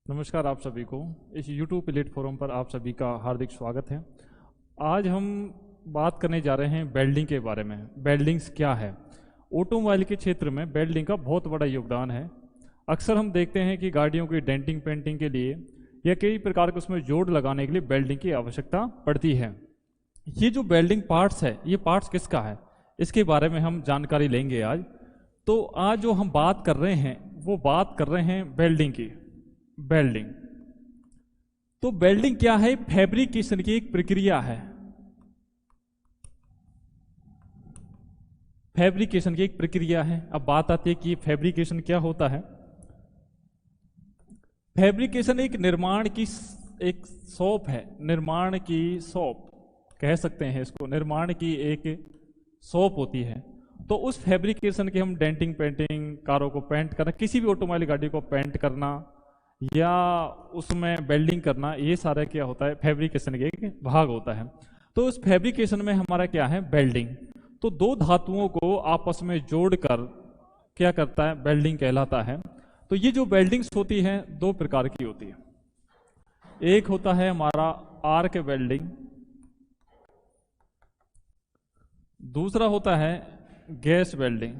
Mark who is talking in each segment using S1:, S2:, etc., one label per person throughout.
S1: नमस्कार आप सभी को। इस YouTube प्लेटफॉर्म पर आप सभी का हार्दिक स्वागत है। आज हम बात करने जा रहे हैं वेल्डिंग के बारे में। वेल्डिंग्स क्या है? ऑटोमोबाइल के क्षेत्र में वेल्डिंग का बहुत बड़ा योगदान है। अक्सर हम देखते हैं कि गाड़ियों की डेंटिंग पेंटिंग के लिए या कई प्रकार के उसमें जोड़ लगाने के लिए वेल्डिंग की आवश्यकता पड़ती है। ये जो वेल्डिंग पार्ट्स है, ये पार्ट्स किसका है, इसके बारे में हम जानकारी लेंगे आज। तो आज जो हम बात कर रहे हैं वो बात कर रहे हैं वेल्डिंग की। वेल्डिंग तो वेल्डिंग क्या है? फैब्रिकेशन की एक प्रक्रिया है। फैब्रिकेशन की एक प्रक्रिया है। अब बात आती है कि फैब्रिकेशन क्या होता है। फैब्रिकेशन एक निर्माण की एक शॉप है। निर्माण की शॉप कह सकते हैं इसको। निर्माण की एक शॉप होती है। तो उस फैब्रिकेशन के हम डेंटिंग पेंटिंग, कारों को पेंट करना, किसी भी ऑटोमोबाइल गाड़ी को पेंट करना या उसमें वेल्डिंग करना, ये सारा क्या होता है? फैब्रिकेशन के एक भाग होता है। तो उस फैब्रिकेशन में हमारा क्या है? वेल्डिंग। तो दो धातुओं को आपस में जोड़कर क्या करता है? वेल्डिंग कहलाता है। तो ये जो वेल्डिंग्स होती हैं दो प्रकार की होती है। एक होता है हमारा आर्क वेल्डिंग, दूसरा होता है गैस वेल्डिंग।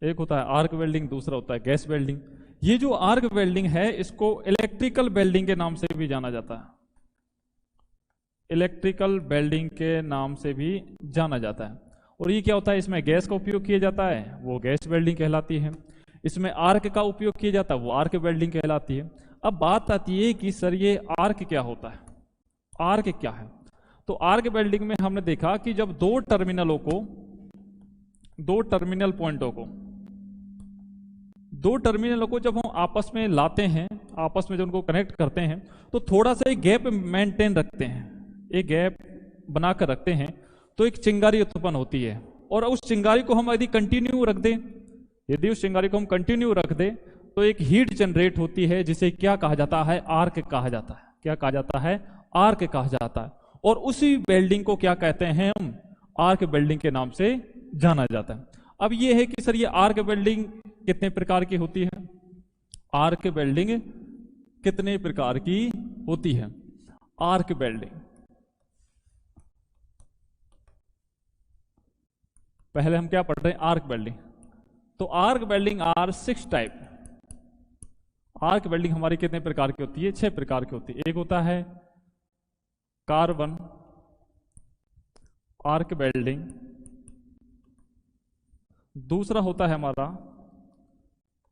S1: एक होता है आर्क वेल्डिंग, दूसरा होता है गैस वेल्डिंग। ये जो आर्क वेल्डिंग है इसको इलेक्ट्रिकल वेल्डिंग के नाम से भी जाना जाता है। इलेक्ट्रिकल वेल्डिंग के नाम से भी जाना जाता है। और ये क्या होता है? इसमें गैस का उपयोग किया जाता है, वो गैस वेल्डिंग कहलाती है। इसमें आर्क का उपयोग किया जाता है, वो आर्क वेल्डिंग कहलाती है। अब बात आती है कि सर ये आर्क क्या होता है? आर्क क्या है? तो आर्क वेल्डिंग में हमने देखा कि जब दो टर्मिनल पॉइंटों को जब हम आपस में लाते हैं, आपस में जब उनको कनेक्ट करते हैं, तो थोड़ा सा एक गैप मेंटेन रखते हैं, एक गैप बनाकर रखते हैं, तो एक चिंगारी उत्पन्न होती है। और उस चिंगारी को हम यदि कंटिन्यू रख दें, तो एक हीट जनरेट होती है, जिसे क्या कहा जाता है? आर्क कहा जाता है। क्या कहा जाता है? आर्क कहा जाता है। और उसी वेल्डिंग को क्या कहते हैं? हम आर्क वेल्डिंग के नाम से जाना जाता है। अब ये है कि सर ये आर्क वेल्डिंग कितने प्रकार की होती है? आर्क वेल्डिंग कितने प्रकार की होती है? आर्क वेल्डिंग, पहले हम क्या पढ़ रहे हैं? Arc welding. तो arc welding are 6 type. Arc welding हमारी कितने प्रकार की होती है? 6 प्रकार की होती है। एक होता है कार्बन आर्क वेल्डिंग, दूसरा होता है हमारा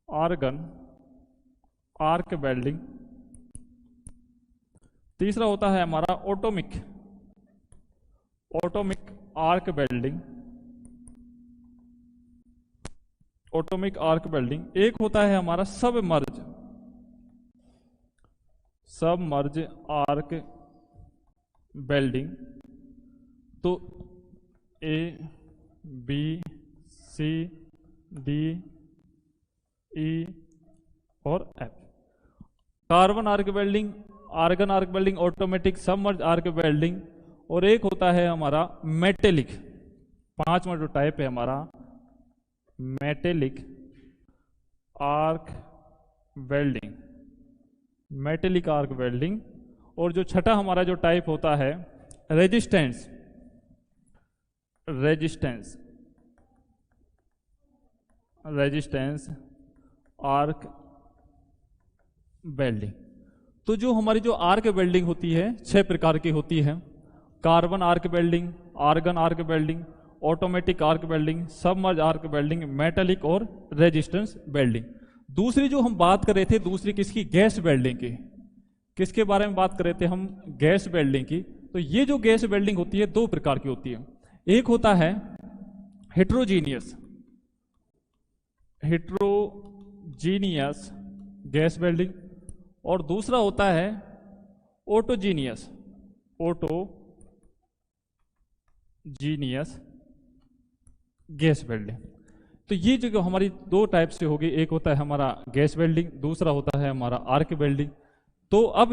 S1: आर्गन आर्क वेल्डिंग, तीसरा होता है हमारा ऑटोमिक आर्क वेल्डिंग, एक होता है हमारा सबमर्ज आर्क वेल्डिंग। तो A B C D E और F. Carbon arc welding, argon arc welding, automatic, submerge arc welding, और एक होता है हमारा मेटेलिक। 5वां जो टाइप है हमारा मेटेलिक आर्क वेल्डिंग। और जो छठा हमारा जो टाइप होता है रेजिस्टेंस आर्क वेल्डिंग। तो जो हमारी जो आर्क वेल्डिंग होती है 6 प्रकार की होती है। Carbon arc welding, argon arc welding, automatic arc welding, submerge arc welding, metallic और रेजिस्टेंस वेल्डिंग। दूसरी जो हम बात कर रहे थे, दूसरी किसकी? गैस वेल्डिंग की। किसके बारे में बात कर रहे थे हम? गैस वेल्डिंग की। तो ये जो गैस वेल्डिंग होती है 2 प्रकार की होती है। एक होता है हेट्रोजीनियस गैस वेल्डिंग, और दूसरा होता है ऑटोजीनियस गैस वेल्डिंग। तो ये जो हमारी 2 टाइप से होगी। एक होता है हमारा गैस वेल्डिंग, दूसरा होता है हमारा आर्क वेल्डिंग। तो अब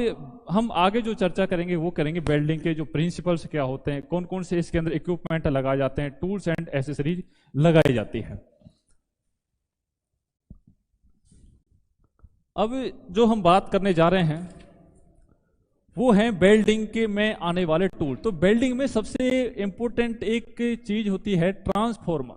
S1: हम आगे जो चर्चा करेंगे वो करेंगे वेल्डिंग के जो प्रिंसिपल्स क्या होते हैं, कौन कौन से इसके अंदर इक्विपमेंट लगाए जाते हैं, टूल्स एंड एसेसरीज लगाई जाती है। अब जो हम बात करने जा रहे हैं वो है वेल्डिंग के में आने वाले टूल। तो वेल्डिंग में सबसे इंपॉर्टेंट एक चीज होती है ट्रांसफॉर्मर।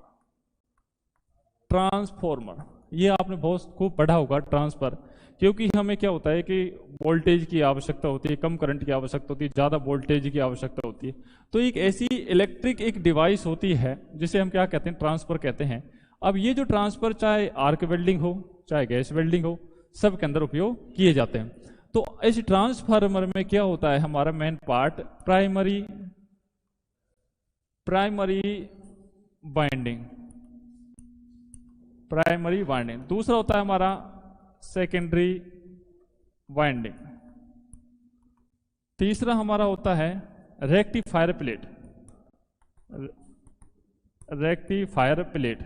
S1: ट्रांसफॉर्मर ये आपने बहुत खूब पढ़ा होगा ट्रांसफर, क्योंकि हमें क्या होता है कि वोल्टेज की आवश्यकता होती है, कम करंट की आवश्यकता होती है, ज़्यादा वोल्टेज की आवश्यकता होती है। तो एक ऐसी इलेक्ट्रिक एक डिवाइस होती है जिसे हम क्या कहते हैं, ट्रांसफर कहते हैं। अब ये जो ट्रांसफर चाहे आर्क वेल्डिंग हो चाहे गैस वेल्डिंग हो, सब के अंदर उपयोग किए जाते हैं। तो इस ट्रांसफार्मर में क्या होता है, हमारा main part primary winding, primary winding. दूसरा होता है हमारा सेकेंडरी वाइंडिंग। तीसरा हमारा होता है रेक्टिफायर प्लेट, रेक्टिफायर प्लेट।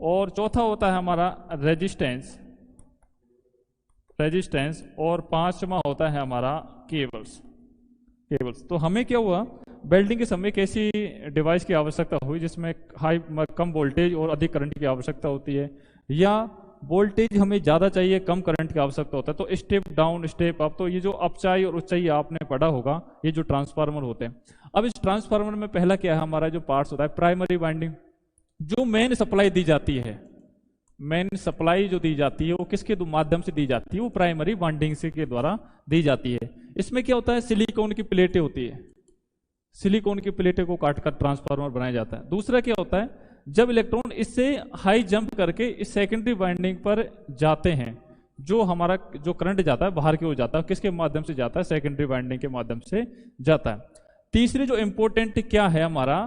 S1: और चौथा होता है हमारा रेजिस्टेंस, रेजिस्टेंस। और पांचवा होता है हमारा केबल्स, केबल्स। तो हमें क्या हुआ, वेल्डिंग के समय एक ऐसी डिवाइस की आवश्यकता हुई जिसमें कम वोल्टेज और अधिक करंट की आवश्यकता होती है, या वोल्टेज हमें ज़्यादा चाहिए कम करंट की आवश्यकता होता है। तो स्टेप डाउन स्टेप अप, तो ये जो अपचाई और उच्चाई आपने पढ़ा होगा, ये जो ट्रांसफार्मर होते हैं। अब इस ट्रांसफार्मर में पहला क्या है, हमारा जो पार्ट्स होता है प्राइमरी वाइंडिंग। जो मेन सप्लाई दी जाती है, मेन सप्लाई जो दी जाती है वो किसके माध्यम से दी जाती है, वो प्राइमरी वाइंडिंग से के द्वारा दी जाती है। इसमें क्या होता है, सिलिकॉन की प्लेटें होती है, सिलिकॉन की प्लेटें को काटकर ट्रांसफार्मर बनाया जाता है। दूसरा क्या होता है, जब इलेक्ट्रॉन इससे हाई जंप करके इस सेकेंडरी वाइंडिंग पर जाते हैं, जो हमारा जो करंट जाता है बाहर की ओर जाता है, किसके माध्यम से जाता है, सेकेंडरी वाइंडिंग के माध्यम से जाता है। तीसरी जो इंपॉर्टेंट क्या है, हमारा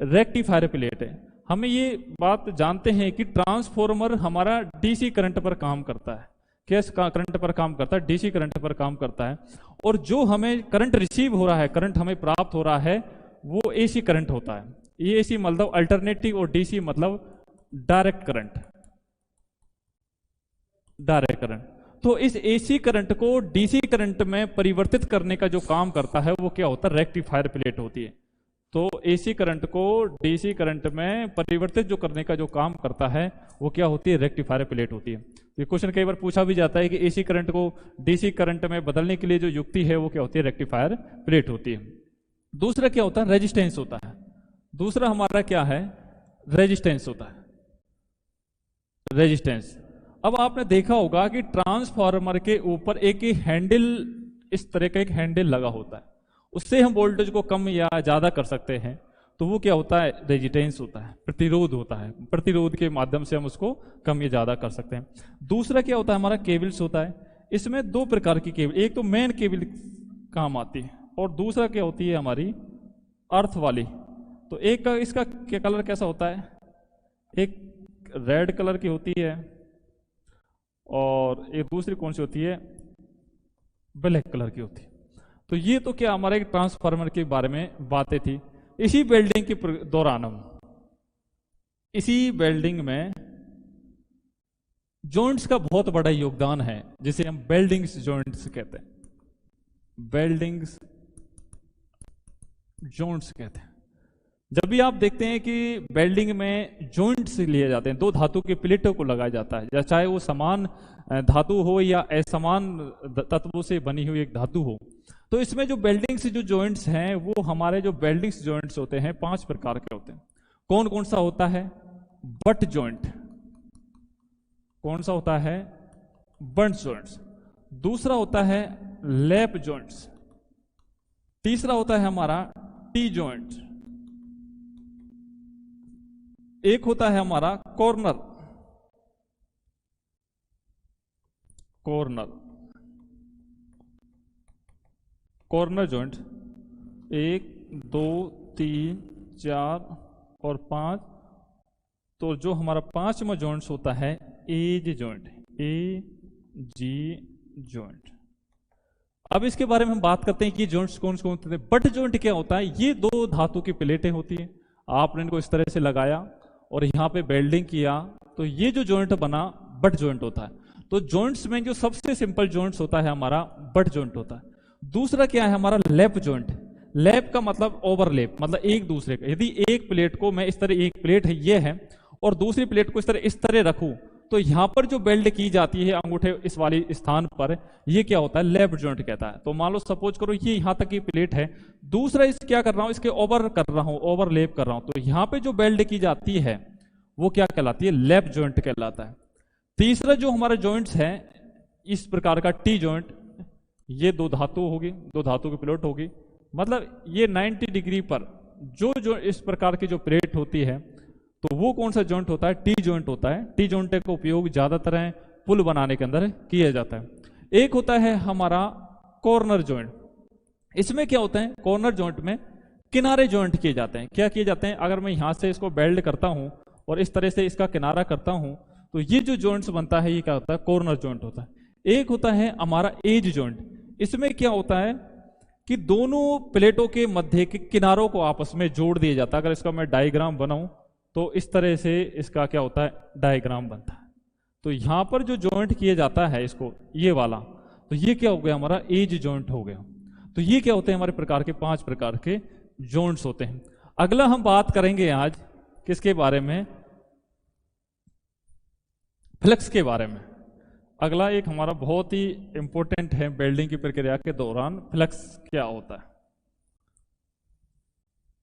S1: रेक्टिफायर प्लेट है। हमें ये बात जानते हैं कि ट्रांसफॉर्मर हमारा डीसी करंट पर काम करता है। किस करंट पर काम करता है, डीसी करंट पर काम करता है। और जो हमें करंट रिसीव हो रहा है, करंट हमें प्राप्त हो रहा है, वो एसी करंट होता है। ये एसी मतलब अल्टरनेटिव, और डीसी मतलब डायरेक्ट करंट, डायरेक्ट करंट। तो इस एसी करंट को डीसी करंट में परिवर्तित करने का जो काम करता है वो क्या होता है, रेक्टिफायर प्लेट होती है। तो एसी करंट को डीसी करंट में परिवर्तित जो करने का जो काम करता है वो क्या होती है, रेक्टिफायर प्लेट होती है। ये क्वेश्चन कई बार पूछा भी जाता है कि एसी करंट को डीसी करंट में बदलने के लिए जो युक्ति है वो क्या होती है, रेक्टिफायर प्लेट होती है। दूसरा क्या होता है, रेजिस्टेंस होता है। दूसरा हमारा क्या है, रेजिस्टेंस होता है, रेजिस्टेंस। अब आपने देखा होगा कि ट्रांसफार्मर के ऊपर एक हैंडल, इस तरह का एक हैंडल लगा होता है, उससे हम वोल्टेज को कम या ज्यादा कर सकते हैं। तो वो क्या होता है, रेजिस्टेंस होता है, प्रतिरोध होता है। प्रतिरोध के माध्यम से हम उसको कम या ज्यादा कर सकते हैं। दूसरा क्या होता है, हमारा केबल्स होता है। इसमें दो प्रकार की केबल, एक तो मेन केबल काम आती है, और दूसरा क्या होती है, हमारी अर्थ वाली। तो एक का इसका क्या कलर कैसा होता है, एक रेड कलर की होती है, और एक दूसरी कौन सी होती है, ब्लैक कलर की होती है। तो ये तो क्या हमारे एक ट्रांसफार्मर के बारे में बातें थी। इसी वेल्डिंग के दौरान हम इसी वेल्डिंग में जॉइंट्स का बहुत बड़ा योगदान है, जिसे हम वेल्डिंग्स जॉइंट्स कहते हैं, वेल्डिंग्स जॉइंट्स कहते हैं। जब भी आप देखते हैं कि वेल्डिंग में जॉइंट्स लिए जाते हैं, दो धातु के प्लेटों को लगाया जाता है, चाहे वो समान धातु हो या असमान तत्वों से बनी हुई एक धातु हो। तो इसमें जो वेल्डिंग्स जो जॉइंट्स हैं, वो हमारे जो वेल्डिंग्स जॉइंट्स होते हैं 5 प्रकार के होते हैं। कौन कौन सा होता है, बट जॉइंट, कौन सा होता है, बंट जॉइंट्स। दूसरा होता है लैप जॉइंट्स। तीसरा होता है हमारा टी जॉइंट। एक होता है हमारा कॉर्नर, कॉर्नर, कॉर्नर जॉइंट। 1 2 3 4 और 5। तो जो हमारा 5वां जॉइंट्स होता है एज जॉइंट, ए जी जॉइंट। अब इसके बारे में हम बात करते हैं कि जॉइंट्स कौन से होते हैं। बट जॉइंट क्या होता है, ये दो धातु की प्लेटें होती हैं, आपने इनको इस तरह से लगाया और यहाँ पे वेल्डिंग किया, तो ये जो जॉइंट बना बट जॉइंट होता है। तो जॉइंट्स में जो सबसे सिंपल जॉइंट्स होता है हमारा बट जॉइंट होता है। दूसरा क्या है हमारा लैप जॉइंट। लैप का मतलब ओवरलैप, मतलब एक दूसरे का। यदि एक प्लेट को मैं इस तरह, एक प्लेट है ये है, और दूसरी प्लेट को इस तरह रखूं, तो यहां पर जो वेल्ड की जाती है अंगूठे इस वाले स्थान पर, ये क्या होता है, लैप जॉइंट कहता है। तो मान लो सपोज करो ये यहां तक की प्लेट है, दूसरा इस क्या कर रहा हूं, इसके ओवर कर रहा हूं, ओवरलैप कर रहा हूं, तो यहां पे जो वेल्ड की जाती है वो क्या कहलाती है, लैप जॉइंट कहलाता है। तीसरा जो हमारा जॉइंट्स है इस प्रकार का टी जॉइंट, ये दो धातु होगी, दो धातु की प्लेट होगी, मतलब ये 90 डिग्री पर जो इस प्रकार की जो प्लेट होती है, तो वो कौन सा जॉइंट होता है, टी जॉइंट होता है। टी जॉइंट का उपयोग ज्यादातर है पुल बनाने के अंदर किया जाता है। एक होता है हमारा कॉर्नर जॉइंट, इसमें क्या होता है, कॉर्नर जॉइंट में किनारे जॉइंट किए जाते हैं। क्या किए जाते हैं, अगर मैं यहां से इसको बेल्ड करता हूं और इस तरह से इसका किनारा करता हूं, तो ये जो जॉइंट्स बनता है ये क्या होता है, कॉर्नर जॉइंट होता है। एक होता है हमारा एज जॉइंट, इसमें क्या होता है कि दोनों प्लेटों के मध्य के किनारों को आपस में जोड़ दिया जाता है। अगर इसका मैं डायग्राम बनाऊं तो इस तरह से इसका क्या होता है, डायग्राम बनता है। तो यहां पर जो जॉइंट किया जाता है इसको, ये वाला, तो ये क्या हो गया, हमारा एज जॉइंट हो गया। तो ये क्या होते हैं, हमारे प्रकार के 5 प्रकार के जॉइंट्स होते हैं। अगला हम बात करेंगे आज किसके बारे में, फ्लेक्स के बारे में। अगला एक हमारा बहुत ही इंपॉर्टेंट है वेल्डिंग की प्रक्रिया के दौरान, फ्लेक्स क्या होता है।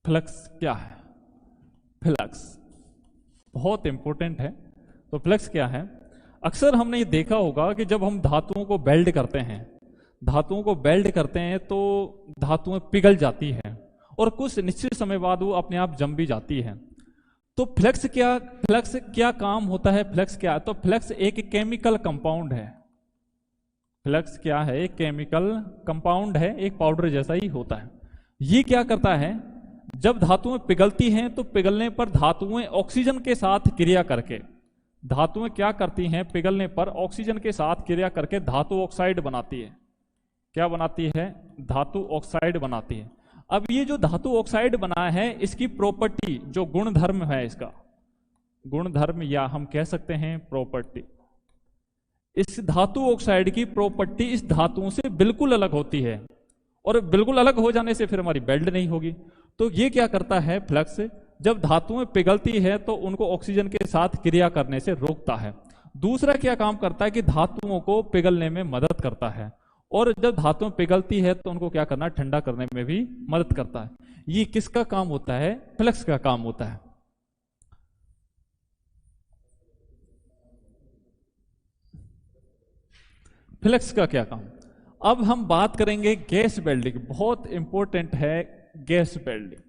S1: फ्लेक्स क्या है, फ्लेक्स बहुत इंपॉर्टेंट है। तो फ्लेक्स क्या है, अक्सर हमने ये देखा होगा कि जब हम धातुओं को वेल्ड करते हैं, धातुओं को वेल्ड करते हैं तो धातुएं पिघल जाती हैं और कुछ निश्चित समय बाद वो अपने आप जम भी जाती है। तो फ्लेक्स क्या काम होता है, फ्लेक्स क्या है, तो फ्लेक्स एक केमिकल कंपाउंड है। फ्लेक्स क्या है, एक केमिकल कंपाउंड है, एक पाउडर जैसा ही होता है। ये क्या करता है, जब धातुएं पिघलती हैं तो पिघलने पर धातुएं ऑक्सीजन के साथ क्रिया करके, धातुएं क्या करती हैं, पिघलने पर ऑक्सीजन के साथ क्रिया करके धातु ऑक्साइड बनाती है। क्या बनाती है, धातु ऑक्साइड बनाती है। अब ये जो धातु ऑक्साइड बना है, इसकी प्रॉपर्टी, जो गुणधर्म है इसका, गुणधर्म या हम कह सकते हैं प्रॉपर्टी, इस धातु ऑक्साइड की प्रॉपर्टी इस धातुओं से बिल्कुल अलग होती है, और बिल्कुल अलग हो जाने से फिर हमारी वेल्ड नहीं होगी। तो ये क्या करता है फ्लक्स, जब धातुएं पिघलती है तो उनको ऑक्सीजन के साथ क्रिया करने से रोकता है। दूसरा क्या काम करता है कि धातुओं को पिघलने में मदद करता है, और जब धातुएं पिघलती है तो उनको क्या करना, ठंडा करने में भी मदद करता है। ये किसका काम होता है, फ्लक्स का काम होता है। फ्लक्स का क्या काम। अब हम बात करेंगे गैस वेल्डिंग, बहुत इंपॉर्टेंट है gas welding.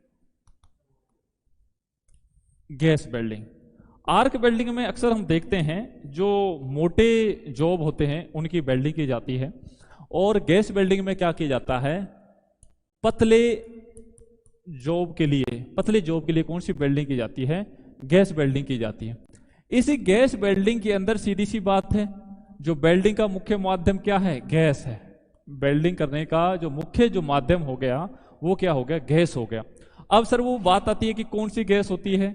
S1: Gas welding, arc welding में अक्सर हम देखते हैं जो मोटे जॉब होते हैं उनकी वेल्डिंग की जाती है, और गैस वेल्डिंग में क्या किया जाता है, पतले जॉब के लिए, पतले जॉब के लिए कौन सी वेल्डिंग की जाती है, गैस वेल्डिंग की जाती है। इसी गैस वेल्डिंग के अंदर सीधी सी बात है, जो वेल्डिंग का मुख्य माध्यम क्या है, गैस है। वेल्डिंग करने का जो मुख्य जो माध्यम हो गया वो क्या हो गया, गैस हो गया। अब सर वो बात आती है कि कौन सी गैस होती है,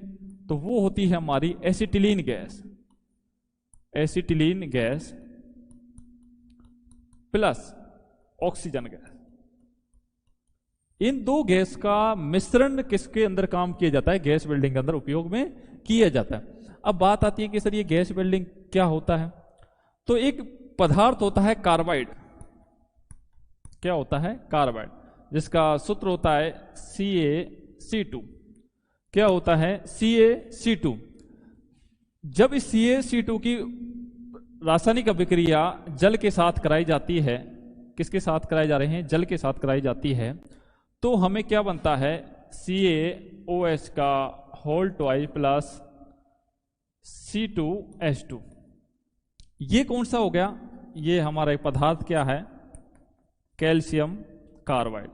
S1: तो वो होती है हमारी acetylene gas. Acetylene gas plus oxygen gas, इन दो गैस का मिश्रण किसके अंदर काम किया जाता है, गैस वेल्डिंग के अंदर उपयोग में किया जाता है। अब बात आती है कि सर ये गैस वेल्डिंग क्या होता है, तो एक पदार्थ होता है कार्बाइड। क्या होता है, कार्बाइड, जिसका सूत्र होता है CaC2। क्या होता है, CaC2। जब इस CaC2 की रासायनिक अभिक्रिया जल के साथ कराई जाती है, किसके साथ कराई जा रहे हैं, जल के साथ कराई जाती है, तो हमें क्या बनता है, CaOH का होल ट्वाइस प्लस C2H2। ये कौन सा हो गया, ये हमारा एक पदार्थ क्या है, कैल्शियम कार्बाइड।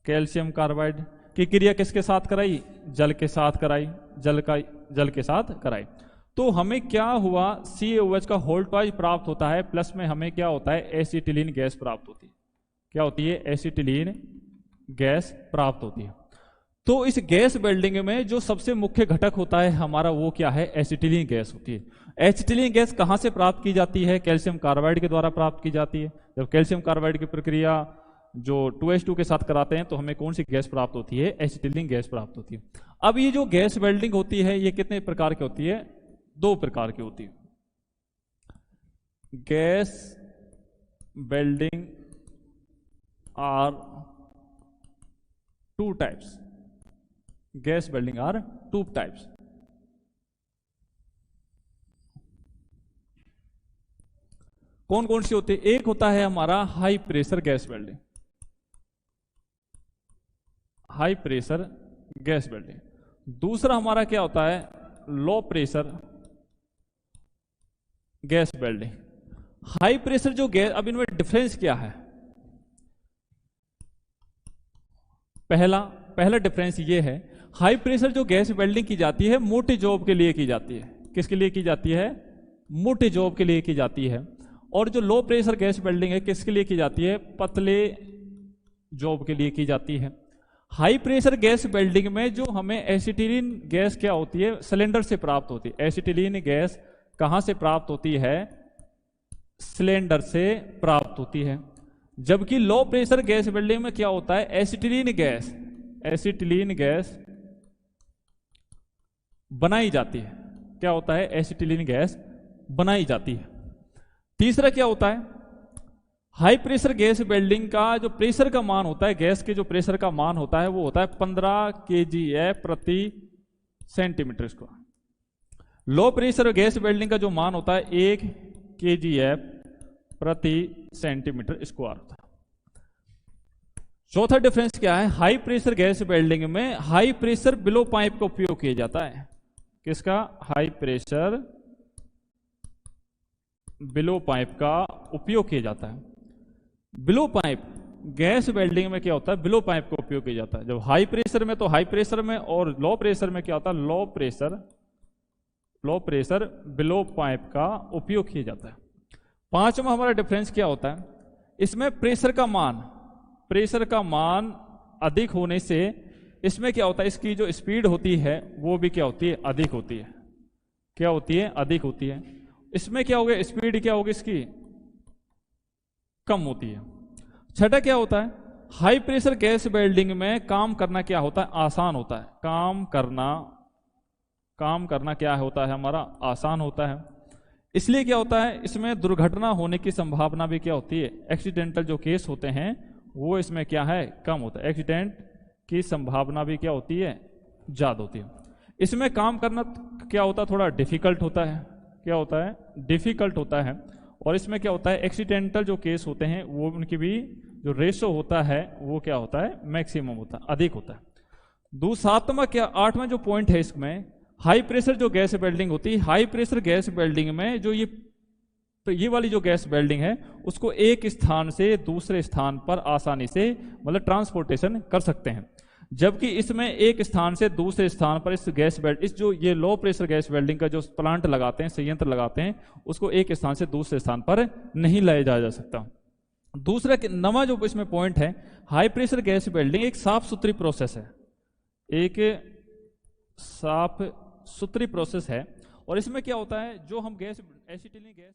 S1: कैल्शियम कार्बाइड की क्रिया किसके साथ कराई, जल के साथ कराई, जल के साथ कराई। तो हमें क्या हुआ, CaOH का होल ट्वाइस प्राप्त होता है, प्लस में हमें क्या होता है, एसिटिलीन गैस प्राप्त होती है। क्या होती है, एसिटिलीन गैस प्राप्त होती है। तो इस गैस वेल्डिंग में जो सबसे मुख्य घटक होता है हमारा, वो क्या है, एसिटिलीन गैस होती है। एसिटिलीन गैस कहां से प्राप्त की जाती है, कैल्शियम कार्बाइड के द्वारा प्राप्त की जाती है। जब कैल्शियम कार्बाइड की प्रक्रिया जो 2H2 के साथ कराते हैं तो हमें कौन सी गैस प्राप्त होती है, एसिटिलीन गैस प्राप्त होती है। अब ये जो गैस वेल्डिंग होती है ये कितने प्रकार की होती है, दो प्रकार की होती है। Gas welding are two types. Gas welding are two types. कौन कौन सी होती है? एक होता है हमारा high pressure gas welding, high pressure gas welding. दूसरा हमारा क्या होता है? Low pressure gas welding. High pressure जो गैस, अब इनमें डिफरेंस क्या है? पहला डिफरेंस ये है, हाई प्रेशर जो गैस वेल्डिंग की जाती है मोटे जॉब के लिए की जाती है। किसके लिए की जाती है? मोटे जॉब के लिए की जाती है। और जो लो प्रेशर गैस वेल्डिंग है किसके लिए की जाती है? पतले जॉब के लिए की जाती है। हाई प्रेशर गैस वेल्डिंग में जो हमें एसिटिलीन गैस क्या होती है? सिलेंडर से प्राप्त होती है। एसिटिलीन गैस कहां से प्राप्त होती है? सिलेंडर से प्राप्त होती है। जबकि लो प्रेशर गैस वेल्डिंग में क्या होता है? एसिटिलीन गैस बनाई जाती है। क्या होता है? एसिटिलीन गैस बनाई जाती है। तीसरा क्या होता है? हाई प्रेशर गैस वेल्डिंग का जो प्रेशर का मान होता है, गैस के जो प्रेशर का मान होता है वो होता है 15 kgF प्रति सेंटीमीटर स्क्वायर। लो प्रेशर गैस वेल्डिंग का जो मान होता है 1 kgF प्रति सेंटीमीटर स्क्वायर होता है। चौथा डिफरेंस क्या है? हाई प्रेशर गैस वेल्डिंग में हाई प्रेशर बिलो पाइप का उपयोग किया जाता है। किसका? हाई प्रेशर बिलो पाइप का उपयोग किया जाता है। बिलो पाइप गैस वेल्डिंग में क्या होता है? बिलो पाइप का उपयोग किया जाता है। जब हाई प्रेशर में तो हाई प्रेशर में, और लो प्रेशर में क्या होता है? लो प्रेशर बिलो पाइप का उपयोग किया जाता है। पांचवा हमारा डिफरेंस क्या होता है? इसमें प्रेशर का मान अधिक होने से इसमें क्या होता है? इसकी जो स्पीड होती है वो भी क्या होती है? अधिक होती है। क्या होती है? अधिक होती है। इसमें क्या होगा? स्पीड क्या होगी इसकी? कम होती है। छठा क्या होता है? हाई प्रेशर गैस वेल्डिंग में काम करना क्या होता है? आसान होता है। काम करना क्या होता है हमारा? आसान होता है। इसलिए क्या होता है? इसमें दुर्घटना होने की संभावना भी क्या होती है? एक्सीडेंटल जो केस होते हैं वो इसमें क्या है? कम होता है। एक्सीडेंट की संभावना भी क्या होती है? ज्यादा होती है। इसमें काम करना क्या होता है? थोड़ा डिफिकल्ट होता है। क्या होता है? डिफिकल्ट होता है। और इसमें क्या होता है? एक्सीडेंटल जो केस होते हैं वो उनकी भी जो रेशो होता है वो क्या होता है? मैक्सिमम होता है, अधिक होता है। आठवां जो पॉइंट है इसमें, हाई प्रेशर जो गैस वेल्डिंग होती है, हाई प्रेशर गैस वेल्डिंग में जो ये वाली जो गैस वेल्डिंग है उसको एक स्थान से दूसरे स्थान पर आसानी से मतलब ट्रांसपोर्टेशन कर सकते हैं। जबकि इसमें एक स्थान से दूसरे स्थान पर ये लो प्रेशर गैस वेल्डिंग का जो प्लांट लगाते हैं, संयंत्र लगाते हैं, उसको एक स्थान से दूसरे स्थान पर नहीं लाया जा सकता। दूसरा नवा जो इसमें पॉइंट है, हाई प्रेशर गैस वेल्डिंग एक साफ सुथरी प्रोसेस है। एक साफ सुथरी प्रोसेस है। और इसमें क्या होता है? जो हम एसिटिलीन गैस